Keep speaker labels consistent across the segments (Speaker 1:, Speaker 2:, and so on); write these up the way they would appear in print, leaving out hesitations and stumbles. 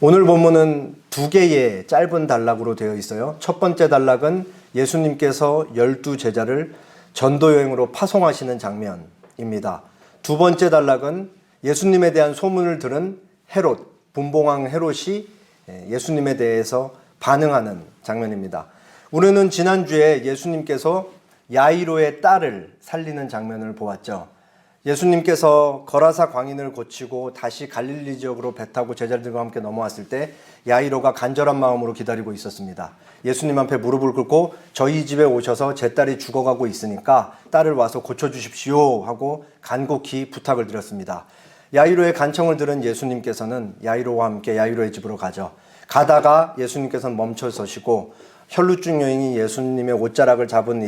Speaker 1: 오늘 본문은 두 개의 짧은 단락으로 되어 있어요. 첫 번째 단락은 예수님께서 12제자를 전도여행으로 파송하시는 장면입니다. 두 번째 단락은 예수님에 대한 소문을 들은 헤롯, 분봉왕 헤롯이 예수님에 대해서 반응하는 장면입니다. 우리는 지난주에 예수님께서 야이로의 딸을 살리는 장면을 보았죠. 예수님께서 거라사 광인을 고치고 다시 갈릴리 지역으로 배 타고 제자들과 함께 넘어왔을 때 야이로가 간절한 마음으로 기다리고 있었습니다. 예수님 앞에 무릎을 꿇고 저희 집에 오셔서 제 딸이 죽어가고 있으니까 딸을 와서 고쳐주십시오 하고 간곡히 부탁을 드렸습니다. 야이로의 간청을 들은 예수님께서는 야이로와 함께 야이로의 집으로 가죠. 가다가 예수님께서는 멈춰 서시고 혈루증 여인이 예수님의 옷자락을 잡은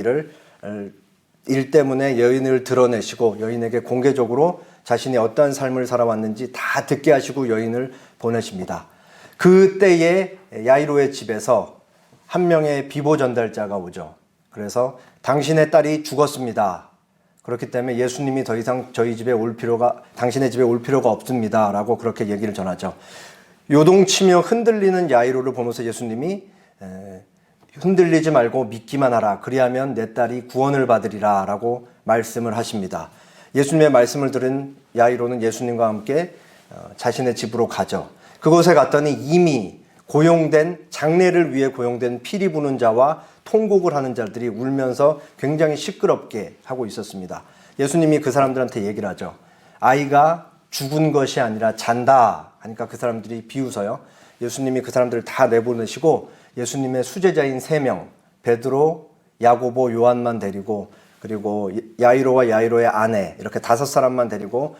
Speaker 1: 일 때문에 여인을 드러내시고 여인에게 공개적으로 자신이 어떠한 삶을 살아왔는지 다 듣게 하시고 여인을 보내십니다. 그때에 야이로의 집에서 한 명의 비보 전달자가 오죠. 그래서 당신의 딸이 죽었습니다. 그렇기 때문에 예수님이 더 이상 당신의 집에 올 필요가 없습니다. 라고 그렇게 얘기를 전하죠. 요동치며 흔들리는 야이로를 보면서 예수님이 흔들리지 말고 믿기만 하라. 그리하면 내 딸이 구원을 받으리라 라고 말씀을 하십니다. 예수님의 말씀을 들은 야이로는 예수님과 함께 자신의 집으로 가죠. 그곳에 갔더니 이미 장례를 위해 고용된 피리 부는 자와 통곡을 하는 자들이 울면서 굉장히 시끄럽게 하고 있었습니다. 예수님이 그 사람들한테 얘기를 하죠. 아이가 죽은 것이 아니라 잔다 하니까 그 사람들이 비웃어요. 예수님이 그 사람들을 다 내보내시고 예수님의 수제자인 3명, 베드로, 야고보, 요한만 데리고 그리고 야이로와 야이로의 아내 이렇게 5사람만 데리고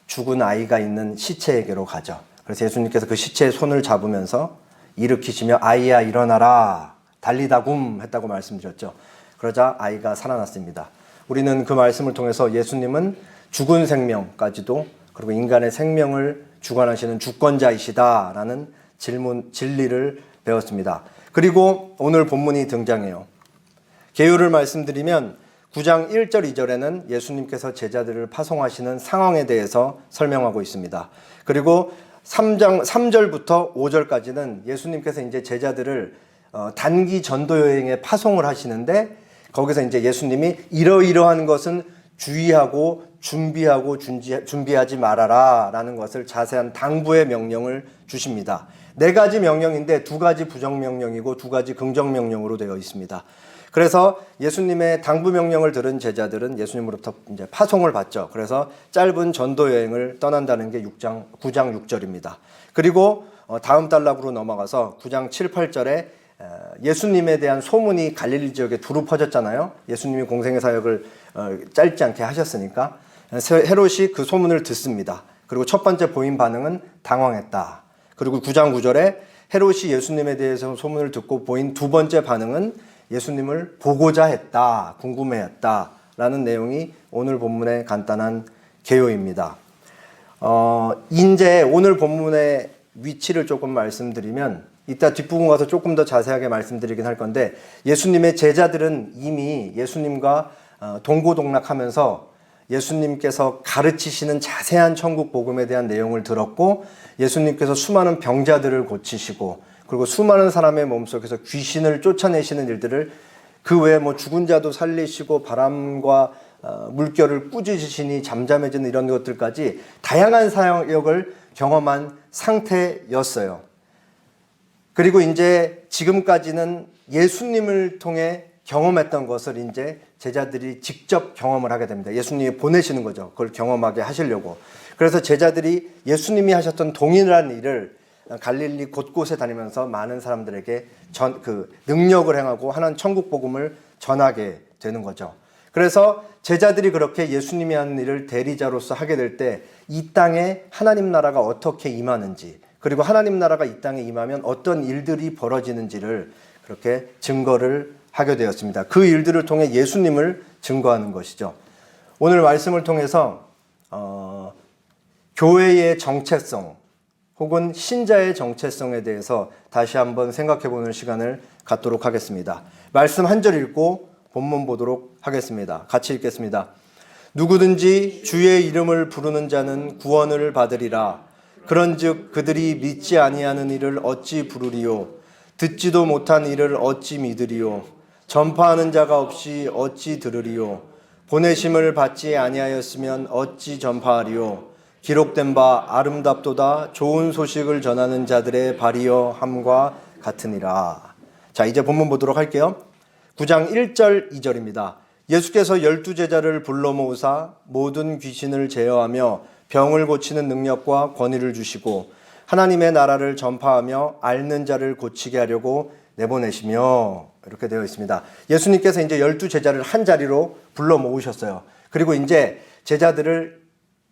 Speaker 1: 죽은 아이가 있는 시체에게로 가죠. 그래서 예수님께서 그 시체의 손을 잡으면서 일으키시며 아이야 일어나라 달리다굼 했다고 말씀드렸죠. 그러자 아이가 살아났습니다. 우리는 그 말씀을 통해서 예수님은 죽은 생명까지도 그리고 인간의 생명을 주관하시는 주권자이시다라는 진리를 배웠습니다. 그리고 오늘 본문이 등장해요. 개요를 말씀드리면 9장 1절 2절에는 예수님께서 제자들을 파송하시는 상황에 대해서 설명하고 있습니다. 그리고 3절부터 5절까지는 예수님께서 이제 제자들을 단기 전도 여행에 파송을 하시는데 거기서 이제 예수님이 이러이러한 것은 주의하고 준비하지 말아라 라는 것을 자세한 당부의 명령을 주십니다. 4가지 명령인데 2가지 부정명령이고 2가지 긍정명령으로 되어 있습니다. 그래서 예수님의 당부 명령을 들은 제자들은 예수님으로부터 이제 파송을 받죠. 그래서 짧은 전도 여행을 떠난다는 게 9장 6절입니다. 그리고 다음 단락으로 넘어가서 9장 7, 8절에 예수님에 대한 소문이 갈릴리 지역에 두루 퍼졌잖아요. 예수님이 공생의 사역을 짧지 않게 하셨으니까 헤롯이 그 소문을 듣습니다. 그리고 첫 번째 보인 반응은 당황했다. 그리고 9장 9절에 헤롯이 예수님에 대해서 소문을 듣고 보인 두 번째 반응은 예수님을 보고자 했다, 궁금해했다 라는 내용이 오늘 본문의 간단한 개요입니다. 이제 오늘 본문의 위치를 조금 말씀드리면 이따 뒷부분 가서 조금 더 자세하게 말씀드리긴 할 건데 예수님의 제자들은 이미 예수님과 동고동락하면서 예수님께서 가르치시는 자세한 천국 복음에 대한 내용을 들었고 예수님께서 수많은 병자들을 고치시고 그리고 수많은 사람의 몸속에서 귀신을 쫓아내시는 일들을 그 외에 죽은 자도 살리시고 바람과 물결을 꾸짖으시니 잠잠해지는 이런 것들까지 다양한 사역을 경험한 상태였어요. 그리고 이제 지금까지는 예수님을 통해 경험했던 것을 이제 제자들이 직접 경험을 하게 됩니다. 예수님이 보내시는 거죠. 그걸 경험하게 하시려고. 그래서 제자들이 예수님이 하셨던 동일한 일을 갈릴리 곳곳에 다니면서 많은 사람들에게 능력을 행하고 하나님 천국 복음을 전하게 되는 거죠. 그래서 제자들이 그렇게 예수님이 하는 일을 대리자로서 하게 될 때 이 땅에 하나님 나라가 어떻게 임하는지 그리고 하나님 나라가 이 땅에 임하면 어떤 일들이 벌어지는지를 그렇게 증거를 하게 되었습니다. 그 일들을 통해 예수님을 증거하는 것이죠. 오늘 말씀을 통해서 교회의 정체성 혹은 신자의 정체성에 대해서 다시 한번 생각해보는 시간을 갖도록 하겠습니다. 말씀 한 절 읽고 본문 보도록 하겠습니다. 같이 읽겠습니다. 누구든지 주의 이름을 부르는 자는 구원을 받으리라. 그런즉 그들이 믿지 아니하는 이를 어찌 부르리요? 듣지도 못한 이를 어찌 믿으리요? 전파하는 자가 없이 어찌 들으리요? 보내심을 받지 아니하였으면 어찌 전파하리요? 기록된 바 아름답도다 좋은 소식을 전하는 자들의 발이여 함과 같으니라. 자, 이제 본문 보도록 할게요. 9장 1절 2절입니다. 예수께서 12제자를 불러 모으사 모든 귀신을 제어하며 병을 고치는 능력과 권위를 주시고 하나님의 나라를 전파하며 앓는 자를 고치게 하려고 내보내시며, 이렇게 되어 있습니다. 예수님께서 이제 12제자를 한 자리로 불러 모으셨어요. 그리고 이제 제자들을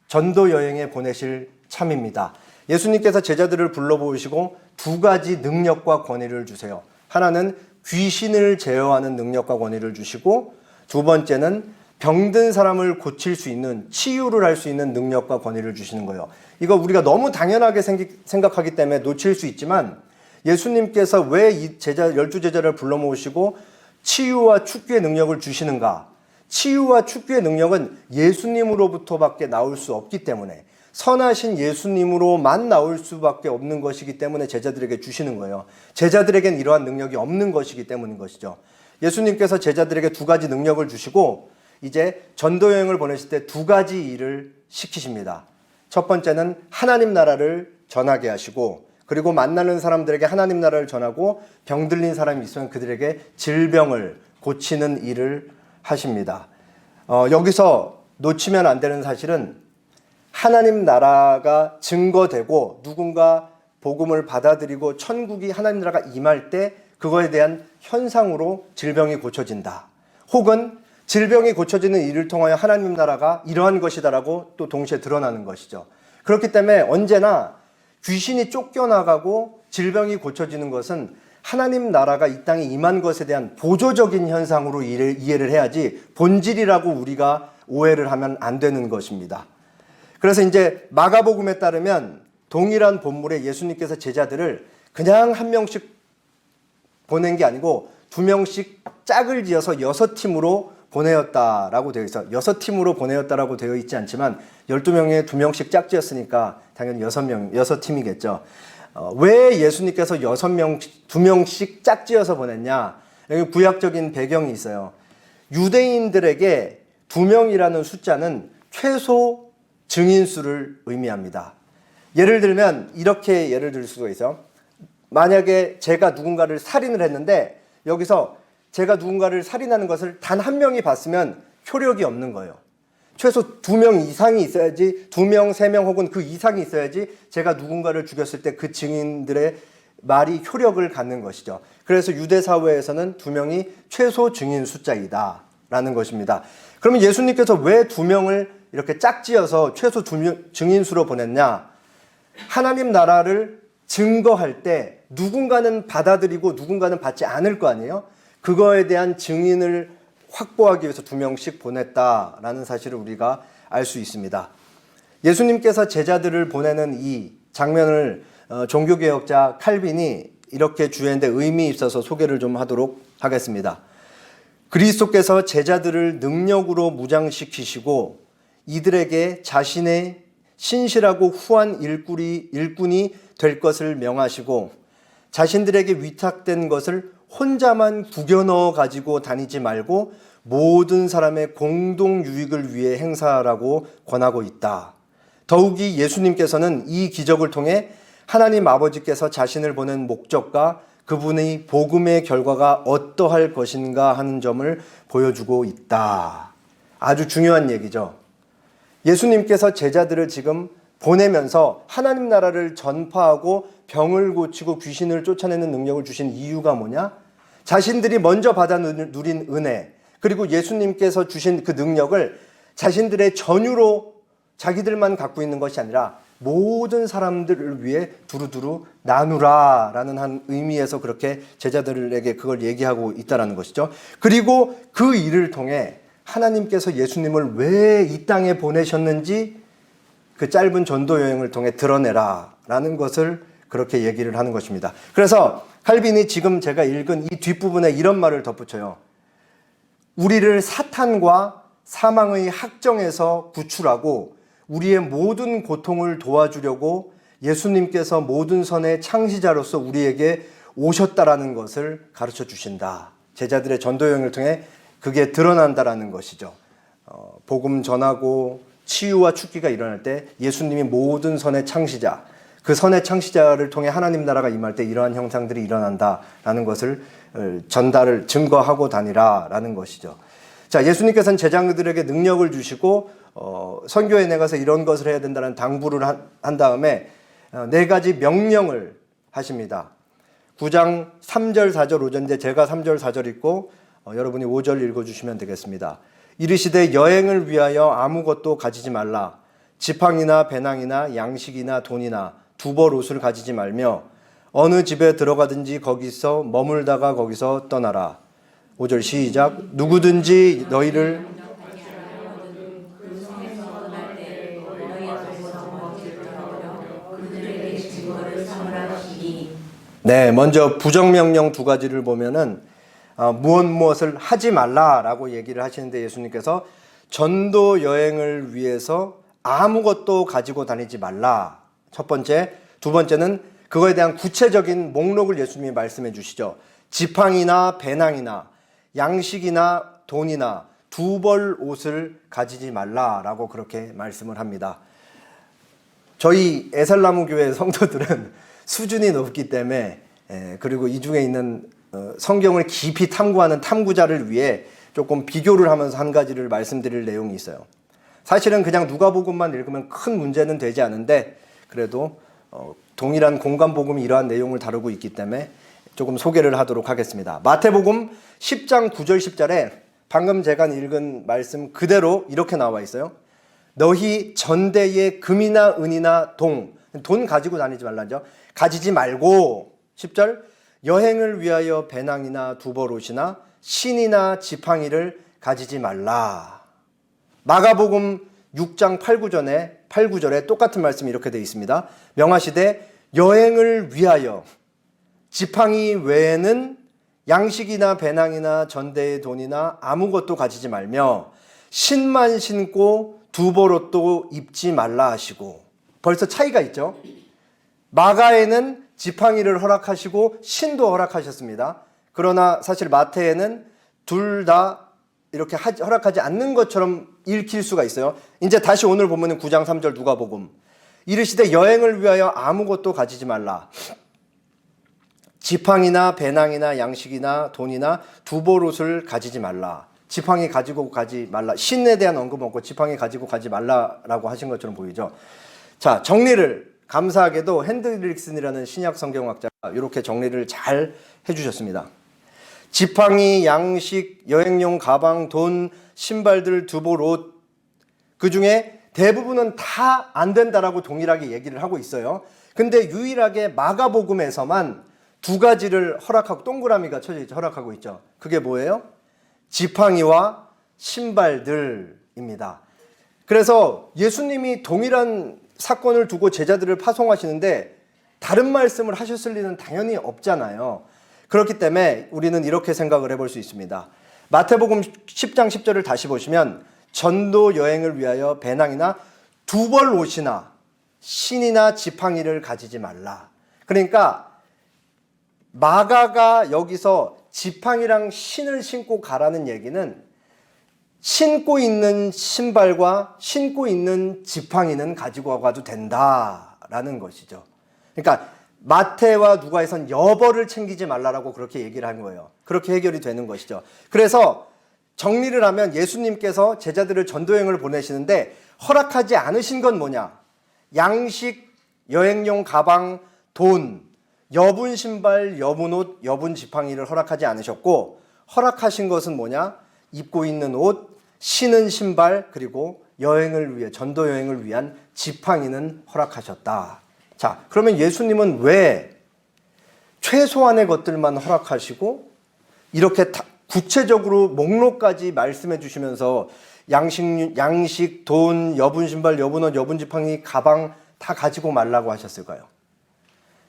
Speaker 1: 전도 여행에 보내실 참입니다. 예수님께서 제자들을 불러 모으시고 두 가지 능력과 권위를 주세요. 하나는 귀신을 제어하는 능력과 권위를 주시고, 두 번째는 병든 사람을 고칠 수 있는, 치유를 할 수 있는 능력과 권위를 주시는 거예요. 이거 우리가 너무 당연하게 생각하기 때문에 놓칠 수 있지만, 예수님께서 왜 이 12제자를 불러 모으시고 치유와 축구의 능력을 주시는가? 치유와 축구의 능력은 예수님으로부터밖에 나올 수 없기 때문에, 선하신 예수님으로만 나올 수밖에 없는 것이기 때문에 제자들에게 주시는 거예요. 제자들에겐 이러한 능력이 없는 것이기 때문인 것이죠. 예수님께서 제자들에게 두 가지 능력을 주시고 이제 전도 여행을 보내실 때 두 가지 일을 시키십니다. 첫 번째는 하나님 나라를 전하게 하시고, 그리고 만나는 사람들에게 하나님 나라를 전하고 병 들린 사람이 있으면 그들에게 질병을 고치는 일을 하십니다. 여기서 놓치면 안 되는 사실은 하나님 나라가 증거되고 누군가 복음을 받아들이고 천국이, 하나님 나라가 임할 때 그거에 대한 현상으로 질병이 고쳐진다. 혹은 질병이 고쳐지는 일을 통하여 하나님 나라가 이러한 것이다라고 또 동시에 드러나는 것이죠. 그렇기 때문에 언제나 귀신이 쫓겨나가고 질병이 고쳐지는 것은 하나님 나라가 이 땅에 임한 것에 대한 보조적인 현상으로 이해를 해야지 본질이라고 우리가 오해를 하면 안 되는 것입니다. 그래서 이제 마가복음에 따르면 동일한 본물에 예수님께서 제자들을 그냥 한 명씩 보낸 게 아니고 두 명씩 짝을 지어서 6팀으로 보내었다라고 되어 있어요. 6팀으로 보내었다라고 되어 있지 않지만 12명에 2명씩 짝지었으니까 당연히 6팀이겠죠. 왜 예수님께서 2명씩 짝지어서 보냈냐? 여기 구약적인 배경이 있어요. 유대인들에게 2명이라는 숫자는 최소 증인수를 의미합니다. 예를 들면 이렇게 예를 들 수가 있어요. 만약에 제가 누군가를 살인을 했는데 여기서 제가 누군가를 살인하는 것을 단 한 명이 봤으면 효력이 없는 거예요. 최소 2명 이상이 있어야지, 2명, 3명 혹은 그 이상이 있어야지 제가 누군가를 죽였을 때 그 증인들의 말이 효력을 갖는 것이죠. 그래서 유대 사회에서는 2명이 최소 증인 숫자이다 라는 것입니다. 그러면 예수님께서 왜 2명을 이렇게 짝지어서 최소 2명 증인수로 보냈냐? 하나님 나라를 증거할 때 누군가는 받아들이고 누군가는 받지 않을 거 아니에요? 그거에 대한 증인을 확보하기 위해서 2명씩 보냈다라는 사실을 우리가 알 수 있습니다. 예수님께서 제자들을 보내는 이 장면을 종교개혁자 칼빈이 이렇게 주했는데 의미 있어서 소개를 좀 하도록 하겠습니다. 그리스도께서 제자들을 능력으로 무장시키시고 이들에게 자신의 신실하고 후한 일꾼이 될 것을 명하시고 자신들에게 위탁된 것을 혼자만 구겨넣어 가지고 다니지 말고 모든 사람의 공동 유익을 위해 행사하라고 권하고 있다. 더욱이 예수님께서는 이 기적을 통해 하나님 아버지께서 자신을 보낸 목적과 그분의 복음의 결과가 어떠할 것인가 하는 점을 보여주고 있다. 아주 중요한 얘기죠. 예수님께서 제자들을 지금 보내면서 하나님 나라를 전파하고 병을 고치고 귀신을 쫓아내는 능력을 주신 이유가 뭐냐? 자신들이 먼저 받아 누린 은혜, 그리고 예수님께서 주신 그 능력을 자신들의 전유로 자기들만 갖고 있는 것이 아니라 모든 사람들을 위해 두루두루 나누라라는 한 의미에서 그렇게 제자들에게 그걸 얘기하고 있다는 것이죠. 그리고 그 일을 통해 하나님께서 예수님을 왜 이 땅에 보내셨는지 그 짧은 전도 여행을 통해 드러내라라는 것을 그렇게 얘기를 하는 것입니다. 그래서 칼빈이 지금 제가 읽은 이 뒷부분에 이런 말을 덧붙여요. 우리를 사탄과 사망의 학정에서 구출하고 우리의 모든 고통을 도와주려고 예수님께서 모든 선의 창시자로서 우리에게 오셨다라는 것을 가르쳐 주신다. 제자들의 전도 여행을 통해 그게 드러난다라는 것이죠. 복음 전하고 치유와 축기가 일어날 때 예수님이 모든 선의 창시자, 그 선의 창시자를 통해 하나님 나라가 임할 때 이러한 형상들이 일어난다라는 것을 전달을 증거하고 다니라라는 것이죠. 자, 예수님께서는 제자들에게 능력을 주시고 선교에 나가서 이런 것을 해야 된다는 당부를 한 다음에 네 가지 명령을 하십니다. 9장 3절 4절 5절인데 제가 3절 4절 읽고 여러분이 5절 읽어주시면 되겠습니다. 이르시되 여행을 위하여 아무것도 가지지 말라. 지팡이나 배낭이나 양식이나 돈이나 두벌 옷을 가지지 말며 어느 집에 들어가든지 거기서 머물다가 거기서 떠나라. 5절 시작. 누구든지 너희를 네, 먼저 부정명령 두 가지를 보면은 무엇을 하지 말라라고 얘기를 하시는데 예수님께서 전도 여행을 위해서 아무것도 가지고 다니지 말라. 첫 번째, 두 번째는 그거에 대한 구체적인 목록을 예수님이 말씀해 주시죠. 지팡이나 배낭이나 양식이나 돈이나 두벌 옷을 가지지 말라라고 그렇게 말씀을 합니다. 저희 에살나무 교회 성도들은 수준이 높기 때문에 그리고 이 중에 있는 성경을 깊이 탐구하는 탐구자를 위해 조금 비교를 하면서 한 가지를 말씀드릴 내용이 있어요. 사실은 그냥 누가복음만 읽으면 큰 문제는 되지 않은데 그래도 동일한 공간복음이 이러한 내용을 다루고 있기 때문에 조금 소개를 하도록 하겠습니다. 마태복음 10장 9절 10절에 방금 제가 읽은 말씀 그대로 이렇게 나와 있어요. 너희 전대에 금이나 은이나 돈 가지고 다니지 말라죠. 가지지 말고 10절 여행을 위하여 배낭이나 두벌 옷이나 신이나 지팡이를 가지지 말라. 마가복음 6장 8, 9절에 똑같은 말씀이 이렇게 되어 있습니다. 명하시되 여행을 위하여 지팡이 외에는 양식이나 배낭이나 전대의 돈이나 아무것도 가지지 말며 신만 신고 두벌 옷도 입지 말라 하시고 벌써 차이가 있죠. 마가에는 지팡이를 허락하시고 신도 허락하셨습니다. 그러나 사실 마태에는 둘 다 이렇게 허락하지 않는 것처럼 읽힐 수가 있어요. 이제 다시 오늘 보면 9장 3절 누가복음 이르시되 여행을 위하여 아무것도 가지지 말라. 지팡이나 배낭이나 양식이나 돈이나 두벌 옷을 가지지 말라. 지팡이 가지고 가지 말라. 신에 대한 언급 없고 지팡이 가지고 가지 말라라고 하신 것처럼 보이죠. 자, 정리를 감사하게도 핸드릭슨이라는 신약 성경학자가 이렇게 정리를 잘 해주셨습니다. 지팡이, 양식, 여행용 가방, 돈, 신발들, 두벌 옷 그 중에 대부분은 다 안 된다라고 동일하게 얘기를 하고 있어요. 근데 유일하게 마가복음에서만 두 가지를 허락하고 동그라미가 쳐져 있죠. 허락하고 있죠. 그게 뭐예요? 지팡이와 신발들입니다. 그래서 예수님이 동일한 사건을 두고 제자들을 파송하시는데 다른 말씀을 하셨을 리는 당연히 없잖아요. 그렇기 때문에 우리는 이렇게 생각을 해볼 수 있습니다. 마태복음 10장 10절을 다시 보시면 전도 여행을 위하여 배낭이나 두벌 옷이나 신이나 지팡이를 가지지 말라. 그러니까 마가가 여기서 지팡이랑 신을 신고 가라는 얘기는 신고 있는 신발과 신고 있는 지팡이는 가지고 가도 된다라는 것이죠. 그러니까 마태와 누가에선 여벌을 챙기지 말라라고 그렇게 얘기를 한 거예요. 그렇게 해결이 되는 것이죠. 그래서 정리를 하면 예수님께서 제자들을 전도여행을 보내시는데 허락하지 않으신 건 뭐냐? 양식, 여행용 가방, 돈, 여분 신발, 여분 옷, 여분 지팡이를 허락하지 않으셨고 허락하신 것은 뭐냐? 입고 있는 옷, 신은 신발, 그리고 여행을 위해 전도 여행을 위한 지팡이는 허락하셨다. 자, 그러면 예수님은 왜 최소한의 것들만 허락하시고 이렇게 구체적으로 목록까지 말씀해 주시면서 양식, 돈, 여분 신발, 여분 옷, 여분 지팡이, 가방 다 가지고 말라고 하셨을까요?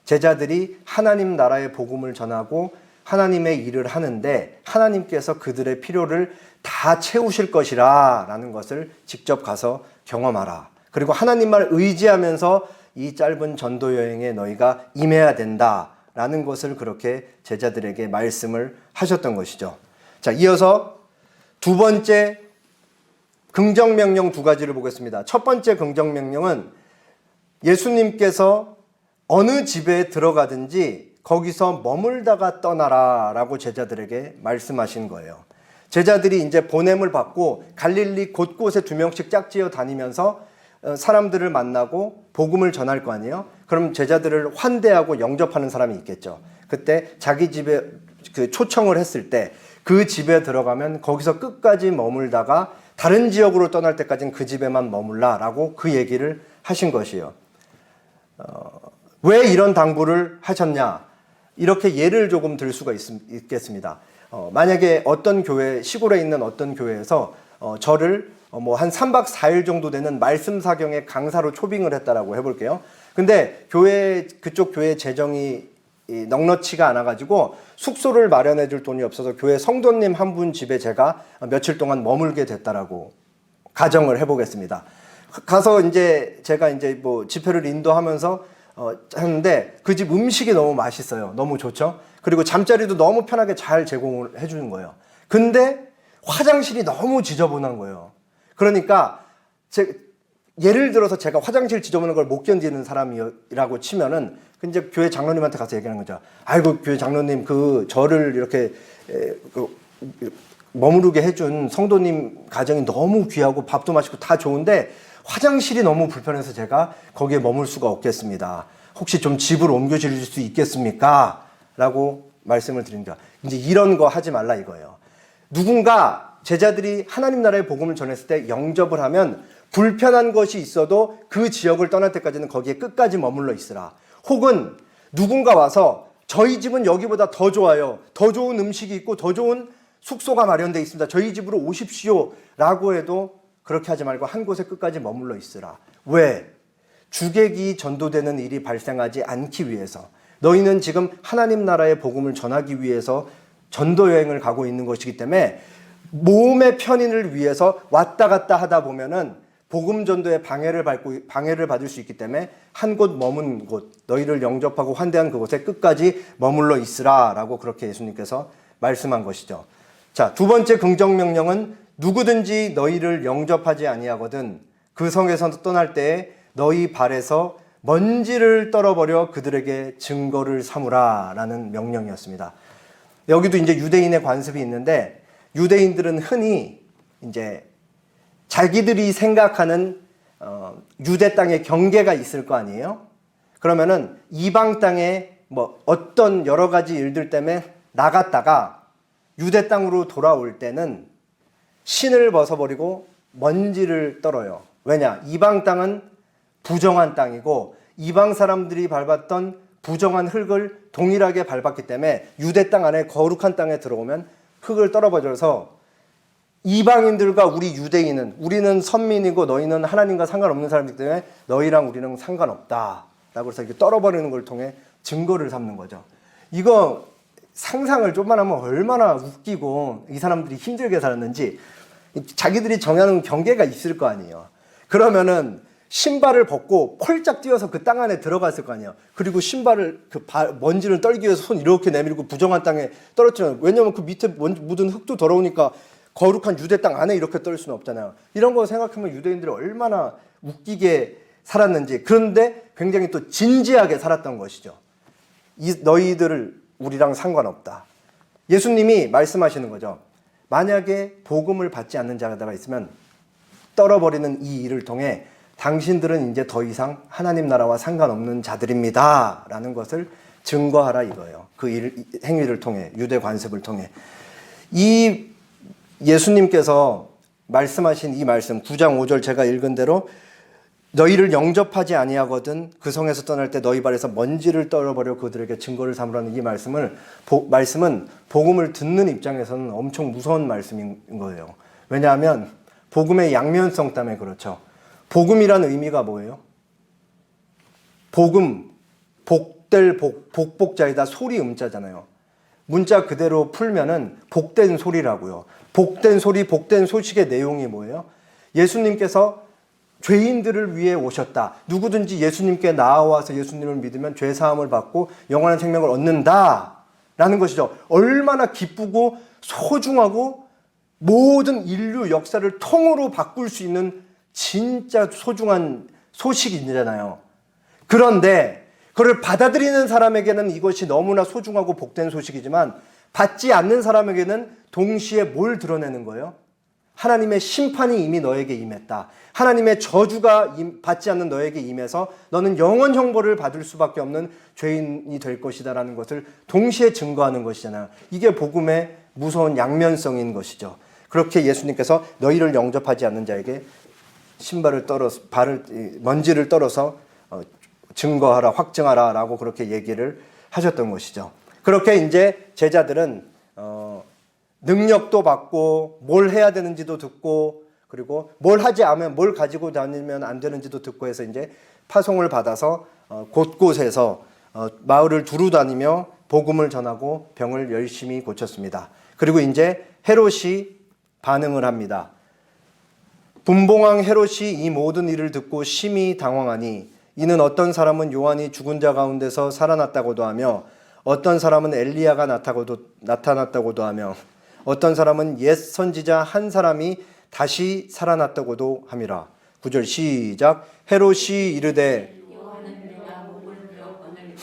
Speaker 1: 제자들이 하나님 나라의 복음을 전하고 하나님의 일을 하는데 하나님께서 그들의 필요를 다 채우실 것이라 라는 것을 직접 가서 경험하라. 그리고 하나님만 의지하면서 이 짧은 전도 여행에 너희가 임해야 된다라는 것을 그렇게 제자들에게 말씀을 하셨던 것이죠. 자, 이어서 두 번째 긍정명령 두 가지를 보겠습니다. 첫 번째 긍정명령은 예수님께서 어느 집에 들어가든지 거기서 머물다가 떠나라 라고 제자들에게 말씀하신 거예요. 제자들이 이제 보냄을 받고 갈릴리 곳곳에 2명씩 짝지어 다니면서 사람들을 만나고 복음을 전할 거 아니에요. 그럼 제자들을 환대하고 영접하는 사람이 있겠죠. 그때 자기 집에 그 초청을 했을 때 그 집에 들어가면 거기서 끝까지 머물다가 다른 지역으로 떠날 때까지는 그 집에만 머물라 라고 그 얘기를 하신 것이에요. 왜 이런 당부를 하셨냐? 이렇게 예를 조금 들 수가 있겠습니다. 만약에 어떤 교회, 시골에 있는 어떤 교회에서 저를 뭐 한 3박 4일 정도 되는 말씀 사경의 강사로 초빙을 했다라고 해볼게요. 근데 그쪽 교회 재정이 넉넉치가 않아가지고 숙소를 마련해 줄 돈이 없어서 교회 성도님 한 분 집에 제가 며칠 동안 머물게 됐다라고 가정을 해보겠습니다. 가서 이제 제가 이제 뭐 집회를 인도하면서 했는데 그 집 음식이 너무 맛있어요. 너무 좋죠. 그리고 잠자리도 너무 편하게 잘 제공을 해주는 거예요. 근데 화장실이 너무 지저분한 거예요. 그러니까 예를 들어서 제가 화장실 지저분한 걸 못 견디는 사람이라고 치면은 이제 교회 장로님한테 가서 얘기하는 거죠. 아이고 교회 장로님 저를 이렇게 머무르게 해준 성도님 가정이 너무 귀하고 밥도 맛있고 다 좋은데 화장실이 너무 불편해서 제가 거기에 머물 수가 없겠습니다. 혹시 좀 집을 옮겨줄 수 있겠습니까? 라고 말씀을 드립니다. 이제 이런 거 하지 말라 이거예요. 누군가 제자들이 하나님 나라의 복음을 전했을 때 영접을 하면 불편한 것이 있어도 그 지역을 떠날 때까지는 거기에 끝까지 머물러 있으라. 혹은 누군가 와서 저희 집은 여기보다 더 좋아요. 더 좋은 음식이 있고 더 좋은 숙소가 마련되어 있습니다. 저희 집으로 오십시오. 라고 해도 그렇게 하지 말고 한 곳에 끝까지 머물러 있으라. 왜? 주객이 전도되는 일이 발생하지 않기 위해서. 너희는 지금 하나님 나라의 복음을 전하기 위해서 전도 여행을 가고 있는 것이기 때문에 몸의 편인을 위해서 왔다 갔다 하다 보면은 복음 전도에 방해를 받을 수 있기 때문에 한 곳 머문 곳, 너희를 영접하고 환대한 그곳에 끝까지 머물러 있으라 라고 그렇게 예수님께서 말씀한 것이죠. 자, 두 번째 긍정명령은 누구든지 너희를 영접하지 아니하거든 그 성에서 떠날 때에 너희 발에서 먼지를 떨어버려 그들에게 증거를 삼으라 라는 명령이었습니다. 여기도 이제 유대인의 관습이 있는데 유대인들은 흔히 이제 자기들이 생각하는 유대 땅의 경계가 있을 거 아니에요? 그러면은 이방 땅에 뭐 어떤 여러 가지 일들 때문에 나갔다가 유대 땅으로 돌아올 때는 신을 벗어버리고 먼지를 떨어요. 왜냐? 이방 땅은 부정한 땅이고 이방 사람들이 밟았던 부정한 흙을 동일하게 밟았기 때문에 유대 땅 안에 거룩한 땅에 들어오면 흙을 떨어버려서 이방인들과 우리 유대인은 우리는 선민이고 너희는 하나님과 상관없는 사람이기 때문에 너희랑 우리는 상관없다 라고 해서 이렇게 떨어버리는 걸 통해 증거를 삼는 거죠. 이거 상상을 좀만 하면 얼마나 웃기고 이 사람들이 힘들게 살았는지 자기들이 정하는 경계가 있을 거 아니에요. 그러면은 신발을 벗고 폴짝 뛰어서 그 땅 안에 들어갔을 거 아니에요. 그리고 신발을 먼지를 떨기 위해서 손 이렇게 내밀고 부정한 땅에 떨어뜨려요. 왜냐면 그 밑에 묻은 흙도 더러우니까 거룩한 유대 땅 안에 이렇게 떨 수는 없잖아요. 이런 거 생각하면 유대인들이 얼마나 웃기게 살았는지. 그런데 굉장히 또 진지하게 살았던 것이죠. 너희들을 우리랑 상관없다. 예수님이 말씀하시는 거죠. 만약에 복음을 받지 않는 자가 있으면 떨어버리는 이 일을 통해 당신들은 이제 더 이상 하나님 나라와 상관없는 자들입니다. 라는 것을 증거하라 이거예요. 그 행위를 통해, 유대 관습을 통해. 이 예수님께서 말씀하신 이 말씀 9장 5절 제가 읽은 대로 너희를 영접하지 아니하거든 그 성에서 떠날 때 너희 발에서 먼지를 떨어버려 그들에게 증거를 삼으라는 이 말씀은 복음을 듣는 입장에서는 엄청 무서운 말씀인 거예요. 왜냐하면 복음의 양면성 때문에 그렇죠. 복음이라는 의미가 뭐예요? 복음, 복될 복복자이다 소리 음자잖아요. 문자 그대로 풀면은 복된 소리라고요. 복된 소리, 복된 소식의 내용이 뭐예요? 예수님께서 죄인들을 위해 오셨다. 누구든지 예수님께 나와서 예수님을 믿으면 죄 사함을 받고 영원한 생명을 얻는다라는 것이죠. 얼마나 기쁘고 소중하고 모든 인류 역사를 통으로 바꿀 수 있는 진짜 소중한 소식이잖아요. 그런데 그걸 받아들이는 사람에게는 이것이 너무나 소중하고 복된 소식이지만 받지 않는 사람에게는 동시에 뭘 드러내는 거예요? 하나님의 심판이 이미 너에게 임했다. 하나님의 저주가 받지 않는 너에게 임해서 너는 영원 형벌을 받을 수밖에 없는 죄인이 될 것이다 라는 것을 동시에 증거하는 것이잖아요. 이게 복음의 무서운 양면성인 것이죠. 그렇게 예수님께서 너희를 영접하지 않는 자에게 먼지를 떨어서 증거하라, 확증하라 라고 그렇게 얘기를 하셨던 것이죠. 그렇게 이제 제자들은 능력도 받고 뭘 해야 되는지도 듣고 그리고 뭘 하지 않으면 뭘 가지고 다니면 안 되는지도 듣고 해서 이제 파송을 받아서 곳곳에서 마을을 두루 다니며 복음을 전하고 병을 열심히 고쳤습니다. 그리고 이제 헤롯이 반응을 합니다. 분봉왕 헤롯이 이 모든 일을 듣고 심히 당황하니 이는 어떤 사람은 요한이 죽은 자 가운데서 살아났다고도 하며 어떤 사람은 엘리야가 나타났다고도 하며 어떤 사람은 옛 선지자 한 사람이 다시 살아났다고도 함이라. 9절 시작. 헤롯이 이르되
Speaker 2: 요한은 내가 목을 베었거늘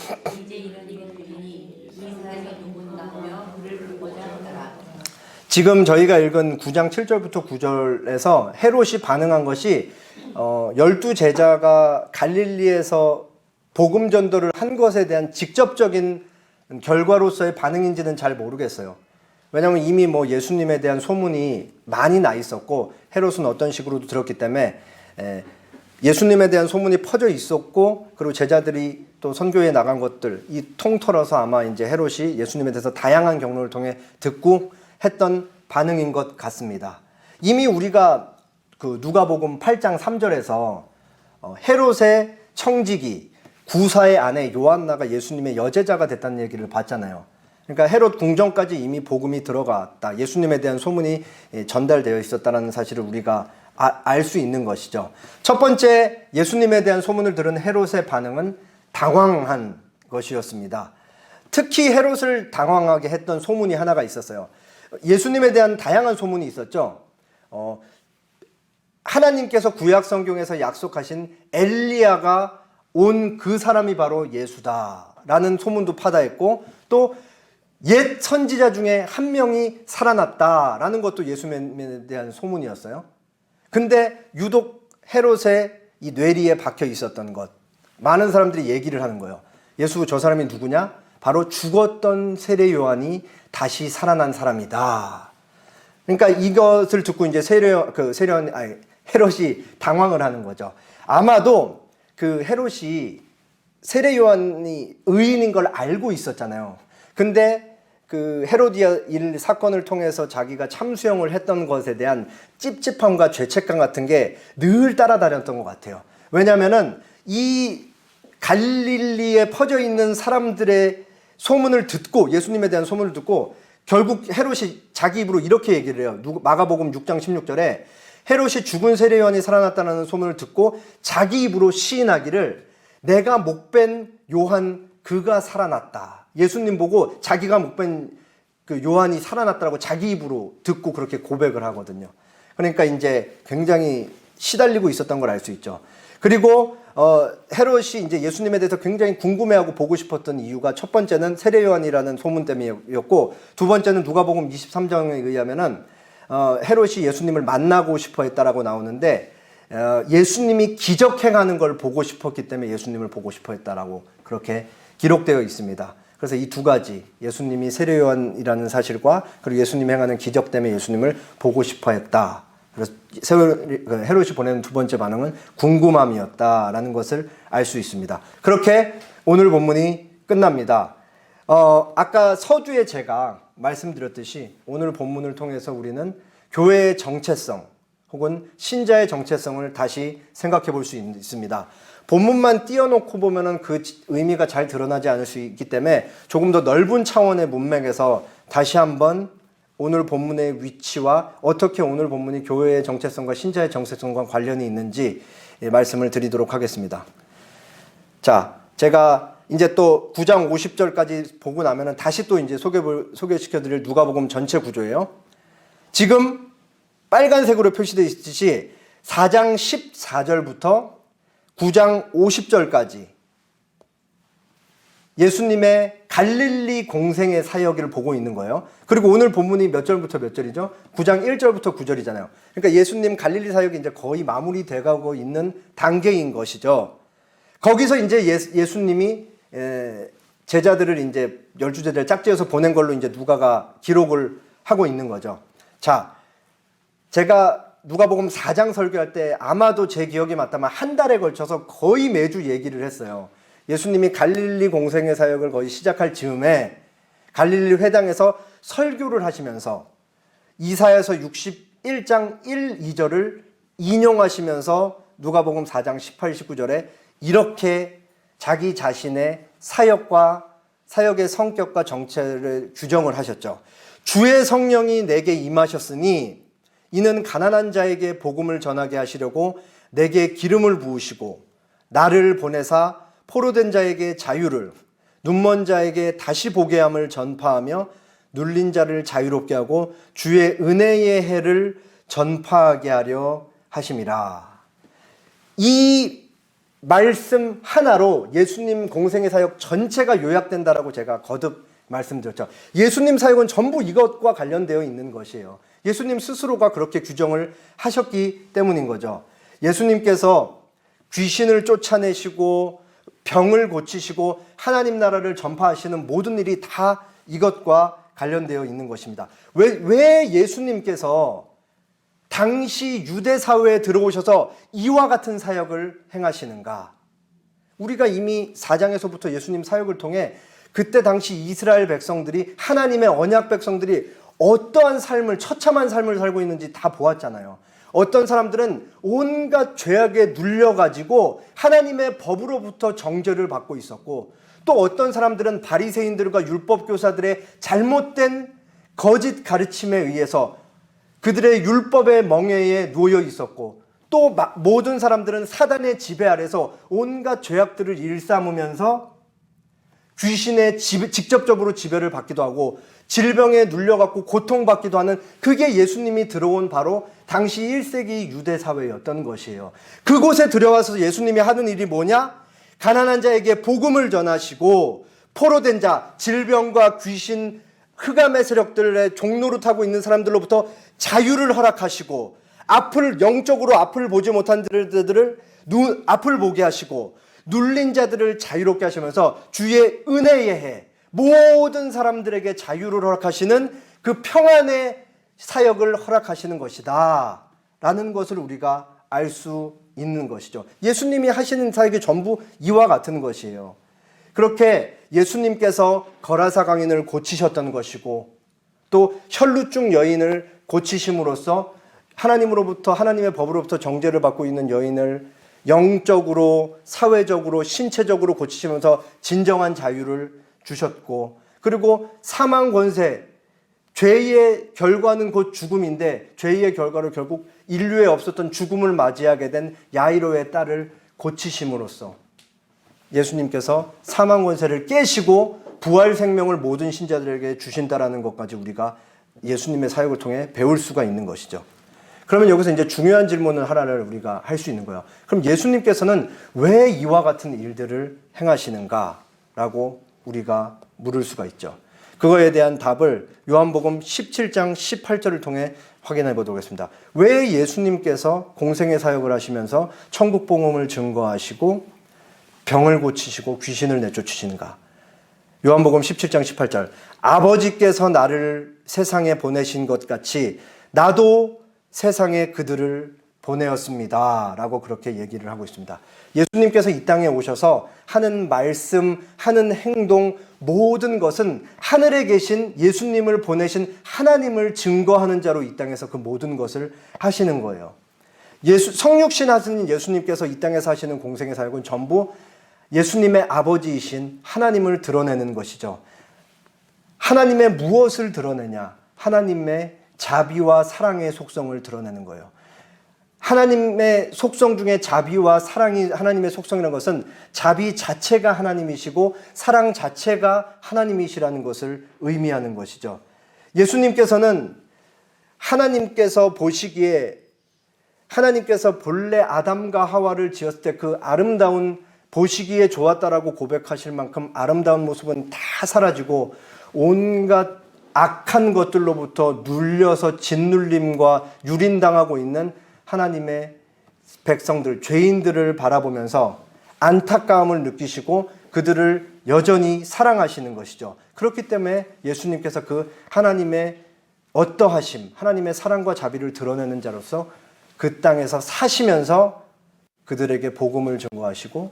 Speaker 2: 이제 이런 일이 되니 이 사람이 누군가 하며 그를 보고자 하더라.
Speaker 1: 지금 저희가 읽은 9장 7절부터 9절에서 헤롯이 반응한 것이 12제자가 갈릴리에서 복음 전도를 한 것에 대한 직접적인 결과로서의 반응인지는 잘 모르겠어요. 왜냐하면 이미 예수님에 대한 소문이 많이 나 있었고 헤롯은 어떤 식으로도 들었기 때문에 예수님에 대한 소문이 퍼져 있었고 그리고 제자들이 또 선교에 나간 것들 이 통틀어서 아마 이제 헤롯이 예수님에 대해서 다양한 경로를 통해 듣고 했던 반응인 것 같습니다. 이미 우리가 그 누가복음 8장 3절에서 헤롯의 청지기 구사의 아내 요한나가 예수님의 여제자가 됐다는 얘기를 봤잖아요. 그러니까 헤롯 궁정까지 이미 복음이 들어갔다. 예수님에 대한 소문이 전달되어 있었다는 사실을 우리가 알 수 있는 것이죠. 첫 번째 예수님에 대한 소문을 들은 헤롯의 반응은 당황한 것이었습니다. 특히 헤롯을 당황하게 했던 소문이 하나가 있었어요. 예수님에 대한 다양한 소문이 있었죠. 하나님께서 구약 성경에서 약속하신 엘리야가 온 그 사람이 바로 예수다라는 소문도 파다했고 또 옛 선지자 중에 한 명이 살아났다라는 것도 예수님에 대한 소문이었어요. 근데 유독 헤롯의 이 뇌리에 박혀 있었던 것, 많은 사람들이 얘기를 하는 거예요. 예수 저 사람이 누구냐? 바로 죽었던 세례 요한이 다시 살아난 사람이다. 그러니까 이것을 듣고 이제 헤롯이 당황을 하는 거죠. 아마도 그 헤롯이 세례 요한이 의인인 걸 알고 있었잖아요. 근데 그 헤로디아 일 사건을 통해서 자기가 참수형을 했던 것에 대한 찝찝함과 죄책감 같은 게 늘 따라다녔던 것 같아요. 왜냐하면은 이 갈릴리에 퍼져 있는 사람들의 소문을 듣고 예수님에 대한 소문을 듣고 결국 헤롯이 자기 입으로 이렇게 얘기를 해요. 마가복음 6장 16절에 헤롯이 죽은 세례 요한이 살아났다는 소문을 듣고 자기 입으로 시인하기를 내가 목벤 요한 그가 살아났다. 예수님 보고 자기가 목벤 그 요한이 살아났다고 자기 입으로 듣고 그렇게 고백을 하거든요. 그러니까 이제 굉장히 시달리고 있었던 걸 알 수 있죠. 그리고 헤롯이 이제 예수님에 대해서 굉장히 궁금해하고 보고 싶었던 이유가 첫 번째는 세례 요한이라는 소문 때문이었고 두 번째는 누가복음 23장에 의하면은 헤롯이 예수님을 만나고 싶어 했다라고 나오는데 예수님이 기적 행하는 걸 보고 싶었기 때문에 예수님을 보고 싶어 했다라고 그렇게 기록되어 있습니다. 그래서 이 두 가지 예수님이 세례 요한이라는 사실과 그리고 예수님이 행하는 기적 때문에 예수님을 보고 싶어 했다. 그래서 헤롯이 보내는 두 번째 반응은 궁금함이었다라는 것을 알 수 있습니다. 그렇게 오늘 본문이 끝납니다. 아까 서두에 제가 말씀드렸듯이 오늘 본문을 통해서 우리는 교회의 정체성 혹은 신자의 정체성을 다시 생각해 볼 수 있습니다. 본문만 띄워놓고 보면은 그 의미가 잘 드러나지 않을 수 있기 때문에 조금 더 넓은 차원의 문맥에서 다시 한번 오늘 본문의 위치와 어떻게 오늘 본문이 교회의 정체성과 신자의 정체성과 관련이 있는지 말씀을 드리도록 하겠습니다. 자, 제가 이제 또 9장 50절까지 보고 나면은 다시 또 이제 소개시켜 드릴 누가복음 전체 구조예요. 지금 빨간색으로 표시되어 있듯이 4장 14절부터 9장 50절까지 예수님의 갈릴리 공생의 사역을 보고 있는 거예요. 그리고 오늘 본문이 몇 절부터 몇 절이죠? 9장 1절부터 9절이잖아요. 그러니까 예수님 갈릴리 사역이 이제 거의 마무리돼 가고 있는 단계인 것이죠. 거기서 이제 예수님이 제자들을 이제 12제자를 짝지어서 보낸 걸로 이제 누가가 기록을 하고 있는 거죠. 자, 제가 누가복음 4장 설교할 때 아마도 제 기억에 맞다면 한 달에 걸쳐서 거의 매주 얘기를 했어요. 예수님이 갈릴리 공생의 사역을 거의 시작할 즈음에 갈릴리 회당에서 설교를 하시면서 이사야서 61장 1, 2절을 인용하시면서 누가복음 4장 18, 19절에 이렇게 자기 자신의 사역의 성격과 정체를 규정을 하셨죠. 주의 성령이 내게 임하셨으니 이는 가난한 자에게 복음을 전하게 하시려고 내게 기름을 부으시고 나를 보내사 포로된 자에게 자유를, 눈먼 자에게 다시 보게 함을 전파하며 눌린 자를 자유롭게 하고 주의 은혜의 해를 전파하게 하려 하심이라. 이 말씀 하나로 예수님 공생의 사역 전체가 요약된다라고 제가 거듭 말씀드렸죠. 예수님 사역은 전부 이것과 관련되어 있는 것이에요. 예수님 스스로가 그렇게 규정을 하셨기 때문인 거죠. 예수님께서 귀신을 쫓아내시고 병을 고치시고 하나님 나라를 전파하시는 모든 일이 다 이것과 관련되어 있는 것입니다. 왜 예수님께서 당시 유대 사회에 들어오셔서 이와 같은 사역을 행하시는가? 우리가 이미 4장에서부터 예수님 사역을 통해 그때 당시 이스라엘 백성들이, 하나님의 언약 백성들이 어떠한 삶을, 처참한 삶을 살고 있는지 다 보았잖아요. 어떤 사람들은 온갖 죄악에 눌려가지고 하나님의 법으로부터 정죄를 받고 있었고, 또 어떤 사람들은 바리새인들과 율법교사들의 잘못된 거짓 가르침에 의해서 그들의 율법의 멍에에 놓여 있었고, 또 모든 사람들은 사단의 지배 아래서 온갖 죄악들을 일삼으면서 귀신의 직접적으로 지배를 받기도 하고 질병에 눌려갖고 고통받기도 하는, 그게 예수님이 들어온 바로 당시 1세기 유대 사회였던 것이에요. 그곳에 들어와서 예수님이 하는 일이 뭐냐? 가난한 자에게 복음을 전하시고 포로된 자, 질병과 귀신, 흑암의 세력들의 종노릇하고 있는 사람들로부터 자유를 허락하시고, 영적으로 앞을 보지 못한 자들을 앞을 보게 하시고, 눌린 자들을 자유롭게 하시면서 주의 은혜의 해, 모든 사람들에게 자유를 허락하시는 그 평안의 사역을 허락하시는 것이다 라는 것을 우리가 알 수 있는 것이죠. 예수님이 하시는 사역이 전부 이와 같은 것이에요. 그렇게 예수님께서 거라사 강인을 고치셨던 것이고, 또 혈루증 여인을 고치심으로써 하나님의 법으로부터 정죄를 받고 있는 여인을 영적으로, 사회적으로, 신체적으로 고치시면서 진정한 자유를 주셨고, 그리고 사망 권세, 죄의 결과는 곧 죽음인데 죄의 결과로 결국 인류에 없었던 죽음을 맞이하게 된 야이로의 딸을 고치심으로써 예수님께서 사망 권세를 깨시고 부활 생명을 모든 신자들에게 주신다라는 것까지 우리가 예수님의 사역을 통해 배울 수가 있는 것이죠. 그러면 여기서 이제 중요한 질문을 하나를 우리가 할 수 있는 거예요. 그럼 예수님께서는 왜 이와 같은 일들을 행하시는가라고 우리가 물을 수가 있죠. 그거에 대한 답을 요한복음 17장 18절을 통해 확인해 보도록 하겠습니다. 왜 예수님께서 공생의 사역을 하시면서 천국 복음을 증거하시고 병을 고치시고 귀신을 내쫓으시는가? 요한복음 17장 18절, 아버지께서 나를 세상에 보내신 것 같이 나도 세상에 그들을 보내었습니다 라고 그렇게 얘기를 하고 있습니다. 예수님께서 이 땅에 오셔서 하는 말씀, 하는 행동, 모든 것은 하늘에 계신 예수님을 보내신 하나님을 증거하는 자로 이 땅에서 그 모든 것을 하시는 거예요. 성육신 하신 예수님께서 이 땅에서 하시는 공생의 사역은 전부 예수님의 아버지이신 하나님을 드러내는 것이죠. 하나님의 무엇을 드러내냐? 하나님의 자비와 사랑의 속성을 드러내는 거예요. 하나님의 속성 중에 자비와 사랑이 하나님의 속성이라는 것은 자비 자체가 하나님이시고 사랑 자체가 하나님이시라는 것을 의미하는 것이죠. 예수님께서는 하나님께서 보시기에 하나님께서 본래 아담과 하와를 지었을 때 그 아름다운 보시기에 좋았다라고 고백하실 만큼 아름다운 모습은 다 사라지고 온갖 악한 것들로부터 눌려서 짓눌림과 유린당하고 있는 하나님의 백성들, 죄인들을 바라보면서 안타까움을 느끼시고 그들을 여전히 사랑하시는 것이죠. 그렇기 때문에 예수님께서 그 하나님의 어떠하심, 하나님의 사랑과 자비를 드러내는 자로서 그 땅에서 사시면서 그들에게 복음을 전거하시고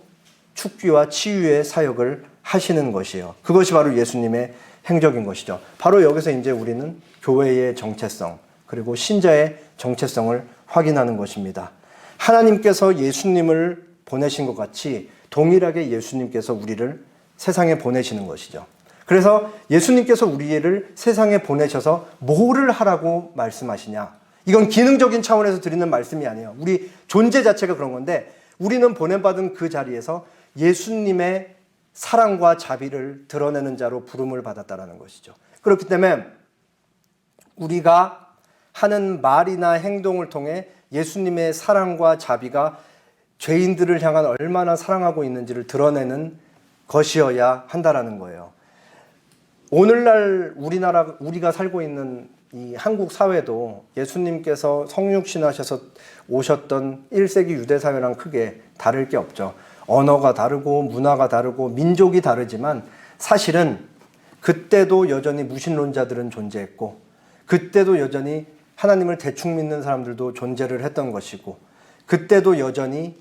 Speaker 1: 축기와 치유의 사역을 하시는 것이에요. 그것이 바로 예수님의 행적인 것이죠. 바로 여기서 이제 우리는 교회의 정체성, 그리고 신자의 정체성을 확인하는 것입니다. 하나님께서 예수님을 보내신 것 같이 동일하게 예수님께서 우리를 세상에 보내시는 것이죠. 그래서 예수님께서 우리를 세상에 보내셔서 뭐를 하라고 말씀하시냐? 이건 기능적인 차원에서 드리는 말씀이 아니에요. 우리 존재 자체가 그런 건데 우리는 보냄받은 그 자리에서 예수님의 사랑과 자비를 드러내는 자로 부름을 받았다라는 것이죠. 그렇기 때문에 우리가 하는 말이나 행동을 통해 예수님의 사랑과 자비가 죄인들을 향한 얼마나 사랑하고 있는지를 드러내는 것이어야 한다라는 거예요. 오늘날 우리가 살고 있는 이 한국 사회도 예수님께서 성육신하셔서 오셨던 1세기 유대 사회랑 크게 다를 게 없죠. 언어가 다르고 문화가 다르고 민족이 다르지만 사실은 그때도 여전히 무신론자들은 존재했고 그때도 여전히 하나님을 대충 믿는 사람들도 존재를 했던 것이고 그때도 여전히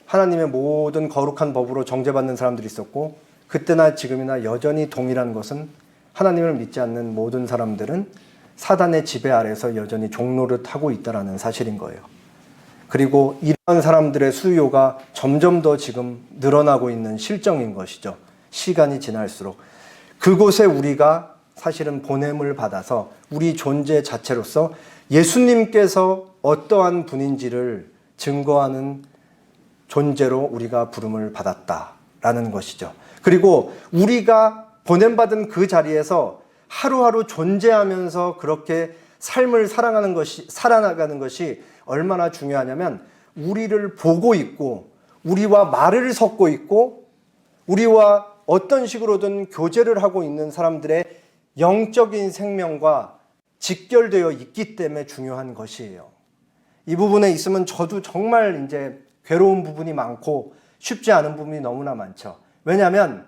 Speaker 1: 하나님의 모든 거룩한 법으로 정죄받는 사람들이 있었고 그때나 지금이나 여전히 동일한 것은 하나님을 믿지 않는 모든 사람들은 사단의 지배 아래에서 여전히 종노릇하고 있다는 사실인 거예요. 그리고 이런 사람들의 수요가 점점 더 지금 늘어나고 있는 실정인 것이죠. 시간이 지날수록. 그곳에 우리가 사실은 보냄을 받아서 우리 존재 자체로서 예수님께서 어떠한 분인지를 증거하는 존재로 우리가 부름을 받았다라는 것이죠. 그리고 우리가 보냄받은 그 자리에서 하루하루 존재하면서 그렇게 삶을 살아나가는 것이 얼마나 중요하냐면 우리를 보고 있고 우리와 말을 섞고 있고 우리와 어떤 식으로든 교제를 하고 있는 사람들의 영적인 생명과 직결되어 있기 때문에 중요한 것이에요. 이 부분에 있으면 저도 정말 이제 괴로운 부분이 많고 쉽지 않은 부분이 너무나 많죠. 왜냐하면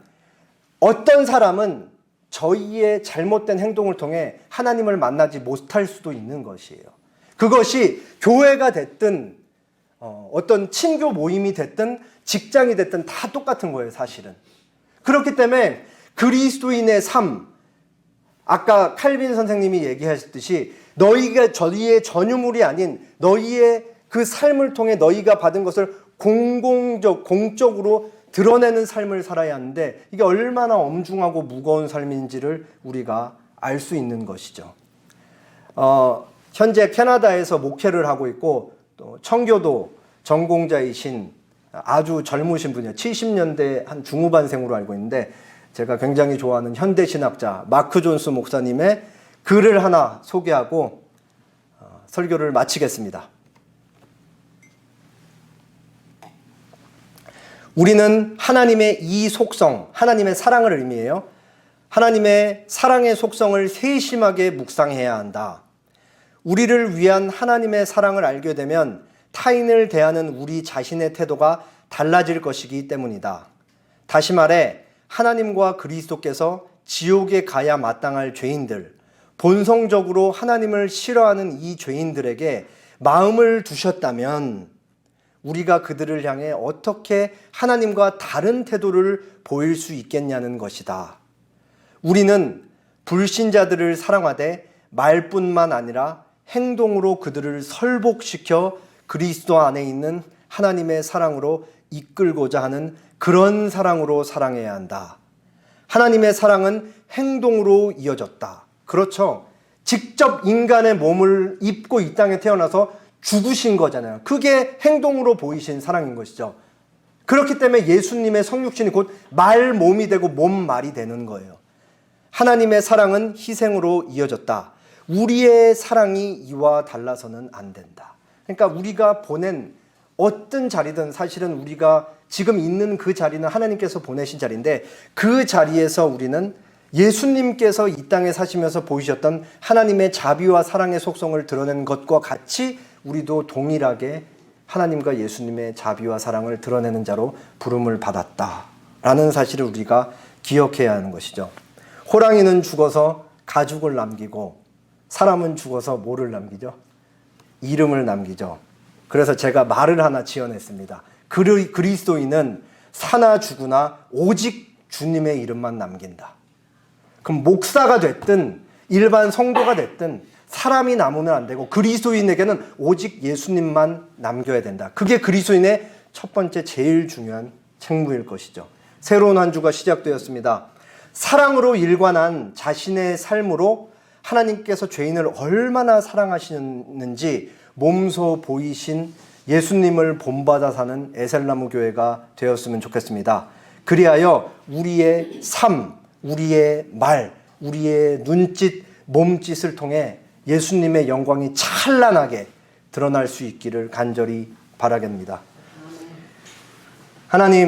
Speaker 1: 어떤 사람은 저희의 잘못된 행동을 통해 하나님을 만나지 못할 수도 있는 것이에요. 그것이 교회가 됐든 어떤 친교 모임이 됐든 직장이 됐든 다 똑같은 거예요, 사실은. 그렇기 때문에 그리스도인의 삶, 아까 칼빈 선생님이 얘기하셨듯이 너희가 저희의 전유물이 아닌 너희의 그 삶을 통해 너희가 받은 것을 공적으로 드러내는 삶을 살아야 하는데 이게 얼마나 엄중하고 무거운 삶인지를 우리가 알 수 있는 것이죠. 현재 캐나다에서 목회를 하고 있고 또 청교도 전공자이신 아주 젊으신 분이에요. 70년대 한 중후반생으로 알고 있는데 제가 굉장히 좋아하는 현대신학자 마크 존스 목사님의 글을 하나 소개하고 설교를 마치겠습니다. 우리는 하나님의 이 속성, 하나님의 사랑을 의미해요. 하나님의 사랑의 속성을 세심하게 묵상해야 한다. 우리를 위한 하나님의 사랑을 알게 되면 타인을 대하는 우리 자신의 태도가 달라질 것이기 때문이다. 다시 말해 하나님과 그리스도께서 지옥에 가야 마땅할 죄인들, 본성적으로 하나님을 싫어하는 이 죄인들에게 마음을 두셨다면 우리가 그들을 향해 어떻게 하나님과 다른 태도를 보일 수 있겠냐는 것이다. 우리는 불신자들을 사랑하되 말뿐만 아니라 행동으로 그들을 설복시켜 그리스도 안에 있는 하나님의 사랑으로 이끌고자 하는 그런 사랑으로 사랑해야 한다. 하나님의 사랑은 행동으로 이어졌다. 그렇죠. 직접 인간의 몸을 입고 이 땅에 태어나서 죽으신 거잖아요. 그게 행동으로 보이신 사랑인 것이죠. 그렇기 때문에 예수님의 성육신이 곧 말 몸이 되고 몸 말이 되는 거예요. 하나님의 사랑은 희생으로 이어졌다. 우리의 사랑이 이와 달라서는 안 된다. 그러니까 우리가 보낸 어떤 자리든 사실은 우리가 지금 있는 그 자리는 하나님께서 보내신 자리인데 그 자리에서 우리는 예수님께서 이 땅에 사시면서 보이셨던 하나님의 자비와 사랑의 속성을 드러낸 것과 같이 우리도 동일하게 하나님과 예수님의 자비와 사랑을 드러내는 자로 부름을 받았다라는 사실을 우리가 기억해야 하는 것이죠. 호랑이는 죽어서 가죽을 남기고 사람은 죽어서 뭐를 남기죠? 이름을 남기죠. 그래서 제가 말을 하나 지어냈습니다. 그리스도인은 사나 죽으나 오직 주님의 이름만 남긴다. 그럼 목사가 됐든 일반 성도가 됐든 사람이 남으면 안 되고 그리스도인에게는 오직 예수님만 남겨야 된다. 그게 그리스도인의 첫 번째 제일 중요한 책무일 것이죠. 새로운 한 주가 시작되었습니다. 사랑으로 일관한 자신의 삶으로 하나님께서 죄인을 얼마나 사랑하시는지 몸소 보이신 예수님을 본받아 사는 에셀나무 교회가 되었으면 좋겠습니다. 그리하여 우리의 삶, 우리의 말, 우리의 눈짓, 몸짓을 통해 예수님의 영광이 찬란하게 드러날 수 있기를 간절히 바라겠습니다. 하나님,